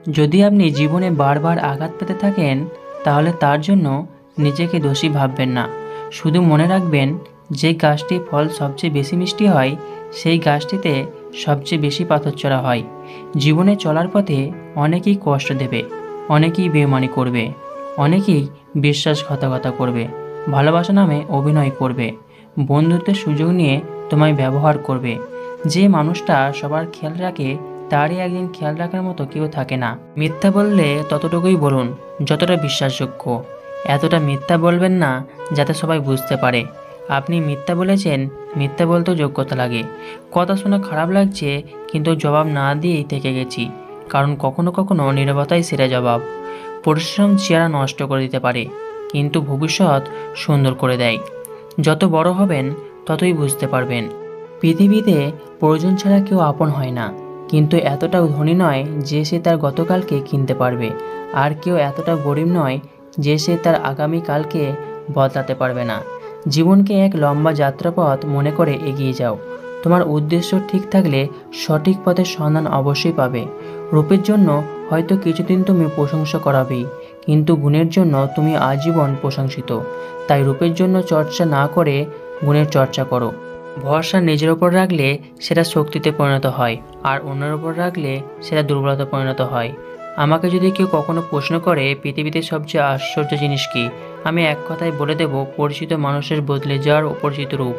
যদি আপনি জীবনে বারবার আঘাত পেতে থাকেন, তাহলে তার জন্য নিজেকে দোষী ভাববেন না। শুধু মনে রাখবেন, যে গাছটির ফল সবচেয়ে বেশি মিষ্টি হয়, সেই গাছটিতে সবচেয়ে বেশি পাথরছোড়া হয়। জীবনে চলার পথে অনেকেই কষ্ট দেবে, অনেকেই বেইমানি করবে, অনেকেই বিশ্বাসঘাতকতা করবে, ভালোবাসা নামে অভিনয় করবে, বন্ধুত্বের সুযোগ নিয়ে তোমায় ব্যবহার করবে। যে মানুষটা সবার খেয়াল রাখে, তারই একদিন খেয়াল রাখার মতো কেউ থাকে না। মিথ্যা বললে ততটুকুই বলুন যতটা বিশ্বাসযোগ্য। এতটা মিথ্যা বলবেন না যাতে সবাই বুঝতে পারে আপনি মিথ্যা বলেছেন। মিথ্যা বলতেও যোগ্যতা লাগে। কথা শুনে খারাপ লাগছে, কিন্তু জবাব না দিয়েই থেকে গেছি, কারণ কখনো কখনো নীরবতাই সেরা জবাব। পরিশ্রম চেহারা নষ্ট করে দিতে পারে, কিন্তু ভবিষ্যৎ সুন্দর করে দেয়। যত বড় হবেন ততই বুঝতে পারবেন, পৃথিবীতে প্রয়োজন ছাড়া কেউ আপন হয় না। কিন্তু এতটাও ধনী নয় যে সে তার গতকালকে কিনতে পারবে, আর কেউ এতটা গরিব নয় যে সে তার আগামীকালকে বদলাতে পারবে না। জীবনকে এক লম্বা যাত্রাপথ মনে করে এগিয়ে যাও। তোমার উদ্দেশ্য ঠিক থাকলে সঠিক পথের সন্ধান অবশ্যই পাবে। রূপের জন্য হয়তো কিছুদিন তুমি প্রশংসা করাবেই, কিন্তু গুণের জন্য তুমি আজীবন প্রশংসিত। তাই রূপের জন্য চর্চা না করে গুণের চর্চা করো। ভরসা নিজের ওপর রাখলে সেটা শক্তিতে পরিণত হয়, আর অন্যের ওপর রাখলে সেটা দুর্বলতা পরিণত হয়। আমাকে যদি কেউ কখনো প্রশ্ন করে পৃথিবীতে সবচেয়ে আশ্চর্য জিনিস কি, আমি এক কথায় বলে দেব, পরিচিত মানুষের বদলে যাওয়ার অপরিচিত রূপ।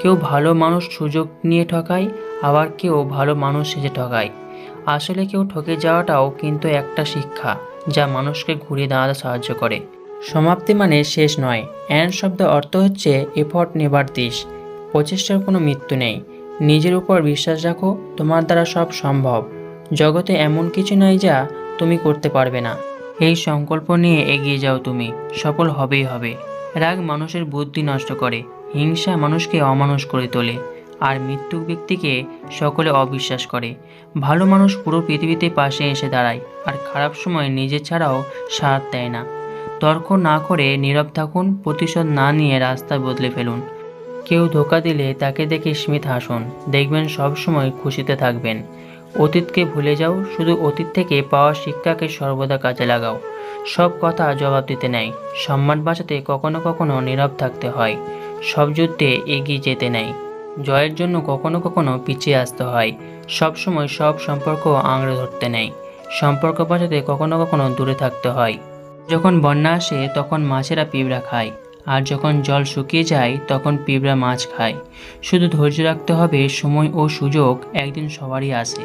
কেউ ভালো মানুষ সুযোগ নিয়ে ঠকায়, আবার কেউ ভালো মানুষ সেজে ঠকায়। আসলে কেউ ঠকে যাওয়াটাও কিন্তু একটা শিক্ষা, যা মানুষকে ঘুরিয়ে দাঁড়াতে সাহায্য করে। সমাপ্তি মানে শেষ নয়। এন্ড শব্দের অর্থ হচ্ছে এফর্ট নেভার দিস। প্রচেষ্টার কোনো মৃত্যু নেই। নিজের উপর বিশ্বাস রাখো, তোমার দ্বারা সব সম্ভব। জগতে এমন কিছু নাই যা তুমি করতে পারবে না। এই সংকল্প নিয়ে এগিয়ে যাও, তুমি সফল হবেই হবে। রাগ মানুষের বুদ্ধি নষ্ট করে, হিংসা মানুষকে অমানুষ করে তোলে, আর মৃত্যু ব্যক্তিকে সকলে অবিশ্বাস করে। ভালো মানুষ পুরো পৃথিবীতে পাশে এসে দাঁড়ায়, আর খারাপ সময় নিজে ছাড়াও সাথ দেয় না। তর্ক না করে নীরব থাকুন, প্রতিশোধ না নিয়ে রাস্তা বদলে ফেলুন। কেউ ধোঁকা দিলে তাকে দেখে স্মিত হাসুন, দেখবেন সবসময় খুশিতে থাকবেন। অতীতকে ভুলে যাও, শুধু অতীত থেকে পাওয়া শিক্ষাকে সর্বদা কাজে লাগাও। সব কথা জবাব দিতে নেই, সম্মান বাঁচাতে কখনো কখনো নীরব থাকতে হয়। সব যুদ্ধে এগিয়ে যেতে নেই, জয়ের জন্য কখনো কখনো পিছিয়ে আসতে হয়। সবসময় সব সম্পর্ক আঁকড়ে ধরতে নেই, সম্পর্ক বাঁচাতে কখনো কখনো দূরে থাকতে হয়। যখন বন্যা আসে তখন মাছেরা পিঁপড়া খায়, আর যখন জল শুকিয়ে যায় তখন পিঁপড়া মাছ খায়। শুধু ধৈর্য রাখতে হবে, সময় ও সুযোগ একদিন সবারই আসে।